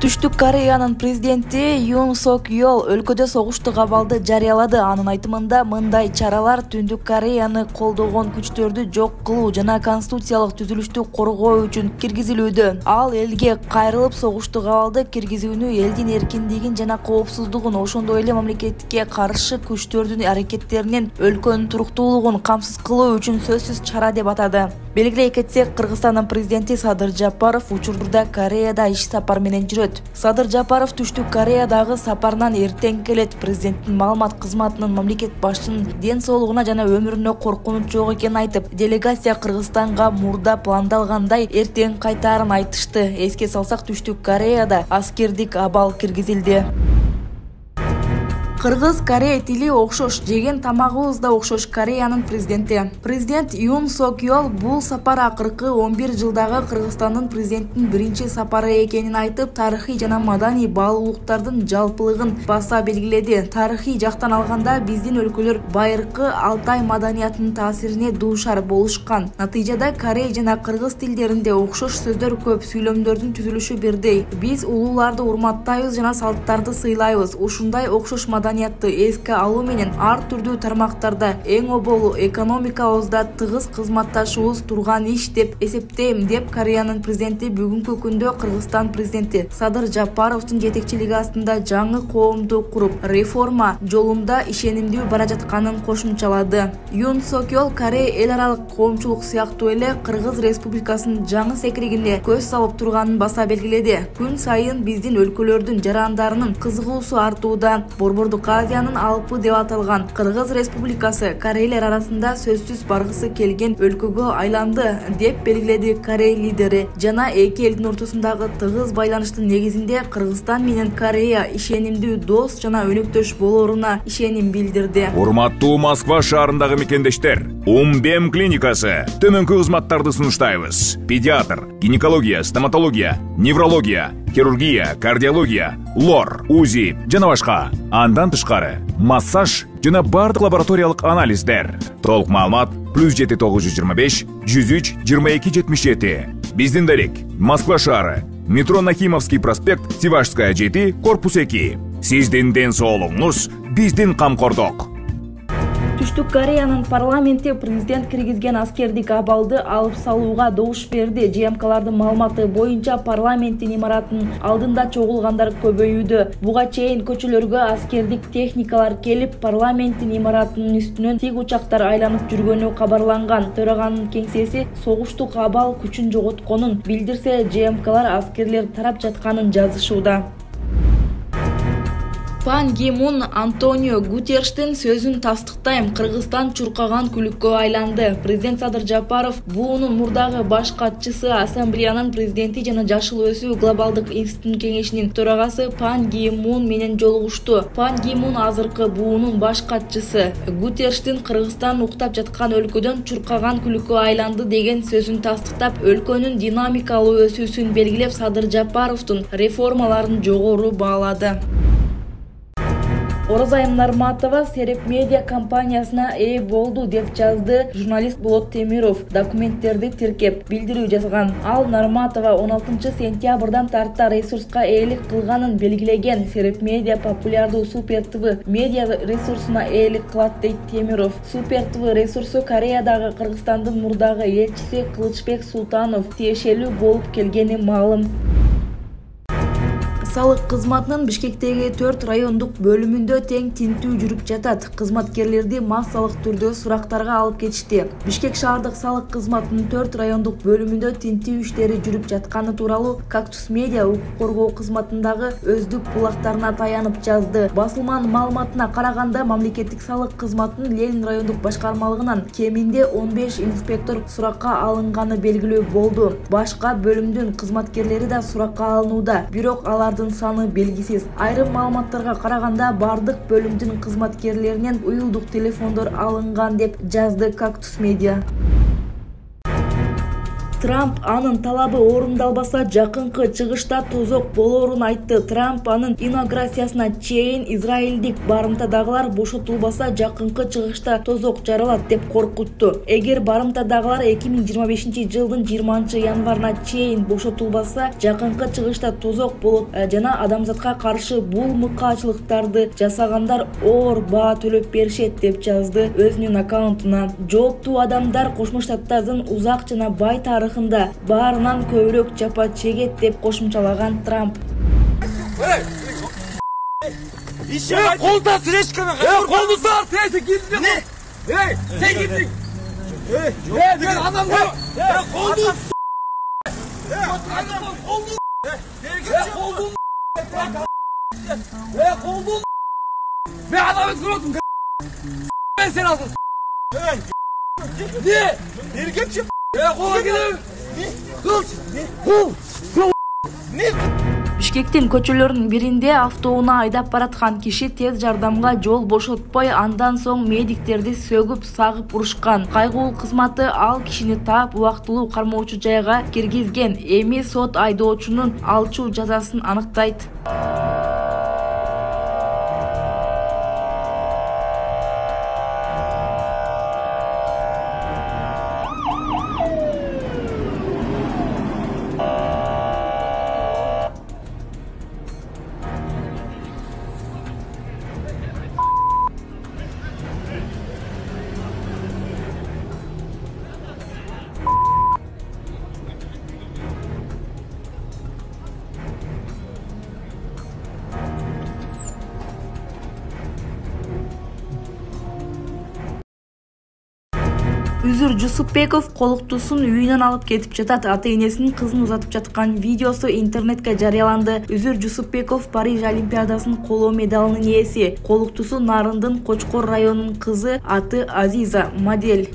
Түштүк Кореянын президенти Юн Сок Йол өлкөдө согуштук абалды жарыялады. Анын айтымында мындай чаралар Түндүк Кореяны колдогон күчтөрдү жок кылуу жана конституциялык түзүлүштү коргоо үчүн киргизилүүдө. Ал элге кайрылып согуштук абалды киргизүүнү, элдин эркиндигин жана коопсуздугун, ошондой эле мамлекетке каршы күчтөрдүн аракеттеринен өлкөнүн туруктуулугун камсыз кылуу үчүн сөзсүз чара деп атады. Белгилей кетсек, Кыргызстандын президенти Садыр Жапаров учурда Кореяда иш сапар менен жүрөт. Садыр Жапаров Түштүк Кореядагы сапарынан эртең келет. Президенттин маалымат кызматынын мамлекет башчынын ден соолугуна жана өмүрүнө коркунуч жок экенин айтып, делегация Кыргызстанга мурда пландалгандай эртең кайтаарын айтышты. Эске салсак, Түштүк Кореяда аскердик абал киргизилди. Кыргыз-Корей тили окшош, жеген тамагыбыз да окшош. Кореянын президенти. Президент Юн Сок Йол бул сапар акыркы 11 жылдагы Кыргызстандын президентинин биринчи сапары экенин айтып, тарыхый жана маданий баалуулуктардын жалпылыгын баса белгиледи. Тарыхый жактан алганда биздин өлкөлөр байыркы Алтай маданиятынын таасирине дуушар болушкан. Натыйжада корей жана кыргыз тилдеринде окшош сөздөр көп, сүйлөмдөрдүн түзүлүшү бирдей. Биз улууларды урматтайбыз жана салттарды сыйлайбыз. Ушундай окшош маданиятты эске алуу менен ар түрдүү тармактарда эң оболу экономикабызда тыгыз кызматташуубуз турган иш деп эсептейм, деп Кореянын президенти бүгүнкү күндө Кыргызстан президенти Садыр Жапаровдун жетекчилиги астында жаңы коомду куруп, реформа жолунда ишенимдүү бара жатканын кошумчалады. Юн Сок Йол Корей эл аралык коомчулук сыяктуу эле Кыргыз Республикасынын жаңы секиригине көз салып турганын баса белгиледи. Күн сайын биздин өлкөлөрдүн жарандарынын кызыгуусу артууда. Борбордук Азиянын Алпы деп аталган Кыргыз Республикасы корейлер арасында сөзсүз баргысы келген өлкөгө айланды, деп белгиледи Корей лидери. Жана эки элдин ортосундагы тыгыз байланыштын негизинде Кыргызстан менен Корея ишенимдүү дос жана өнөктөш болоруна ишеним билдирди. Урматтуу Москва шаарындагы мекендештер, Умбем клиникасы төмөнкү кызматтарды сунуштайбыз. Педиатр, гинекология, стоматология, неврология, хирургия, кардиология, лор, УЗИ жана башка. Андан тышкары массаж жана бардык лабораториялык анализдер. Толук маалымат +7 925 103 22 77. Биздин дарек Москва шаары, метро Нахимовский проспект, Сивашская 7, корпус 2. Сиздин ден соолугуңуз биздин камкордук. Түштүк Кореянын парламенти президент киргизген аскердик абалды алып салууга добуш берди. ЖМКлардын маалыматы боюнча парламенттин имаратынын алдында чогулгандар көбөйүүдө. Буга чейин көчөлөргө аскердик техникалар келип, парламенттин имаратынын үстүнөн тик учактар айланып жүргөнү кабарланган. Төраганын кеңсеси согуштук абал күчүн жоготконун билдирсе, ЖМКлар аскерлер тарап жатканын жазышууда. Пан Ги Мун Антонио Гутерриштин сөзүн тастыктайм. Кыргызстан чуркаган күлүккө айланды. Президент Садыр Жапаров буунун мурдагы баш катчысы, Ассамблеянын президенти жана Жашыл өсүү глобалдык институтунун кеңешинин төрагасы Пан Ги Мун менен жолугушту. Пан Ги Мун азыркы буунун баш катчысы. Гутерриштин Кыргызстан уктап жаткан өлкөдөн чуркаган күлүккө айланды деген сөзүн тастыктап, өлкөнүн динамикалуу өсүүсүн белгилеп, Садыр Жапаровдун реформаларын жогору баалады. Оразайым Нарматова Сереп медиа компаниясына ээ болду деп жазды журналист Болот Темиров. Документтерди тиркеп, билдирүү жазган. Ал Нарматова 16 сентябрдан тарта ресурска ээлик кылганын белгилеген. Сереп медиа популярдуу Супер ТВ медиа ресурсуна ээлик кылат, дейт Темиров. Супер ТВ ресурсу Кореядагы Кыргызстандын мурдагы элчиси Кылычбек Султанов тиешелүү болуп келгени маалым. Салык кызматынын Бишкектеги 4 райондук бөлүмүндө тең тинтүү жүрүп жатат. Кызматкерлерди массалык түрдө сурактарга алып кетишти. Бишкек шаардык салык кызматынын 4 райондук бөлүмүндө тинтүү иштери жүрүп жатканы тууралуу Кактус медиа укук коргоо кызматындагы өздүк булактарына таянып жазды. Басылманын маалыматына караганда, мамлекеттик салык кызматынын Ленин райондук башкармалыгынан кеминде 15 инспектор суракка алынганы белгилүү болду. Башка бөлүмдүн кызматкерлери да суракка алынууда, бирок алардын саны белгисиз. Айрым маалыматтарга караганда, бардык бөлүмдүн кызматкерлеринен уюлдук телефондор алынган, деп жазды Кактус медиа. Трамп анын талабы орундалбаса жакынкы чыгышта тозок болоорун айтты. Трамп анын инаугурациясына чейин израилдик барымтадагылар бошотулбаса жакынкы чыгышта тозок жаралат деп коркутту. Эгер барымтадагылар 2025 жылдын 20 январына чейин бошотулбаса жакынкы чыгышта тозок болот жана адамзатка каршы бул мыкаачылыктарды жасагандар оор баа төлөп беришет деп жазды өзүнүн аккаунтуна. Жооптуу адамдар Кошмо Штаттардын узак жана бай тарыхында баарынан көбүрөөк жапа чегет деп кошумчалаган Трамп. Kolda süreçkeme. Kolunu sar. Sen kimsin? Ne? Sen kimsin? Ben adam var. Kolunu. Kolunu. Ben adamı sordum. Ben seni aldım. Ne? Nereye geçiyorsun? Kola gidelim. Kılıç. Ne? Бишкектин көчөлөрүнүн биринде автоунаа айдап бараткан киши тез жардамга жол бошотпой, андан соң медиктерди сөгүп сагып урушкан. Кайгылуу кызматы ал кишини таап убактылуу кармоочу жайга киргизген. Эми сот айдоочунун алчу жазасын аныктайт. Үзүр Жусупбеков колуктусун үйүнөн алып кетип жатат. Ата-энесинин кызын узатып жаткан видеосу интернетке жарыяланды. Үзүр Жусупбеков Париж Олимпиадасынын коло медалынын ээси. Колуктусу Нарындын Кочкор районунун кызы, аты Азиза, модель.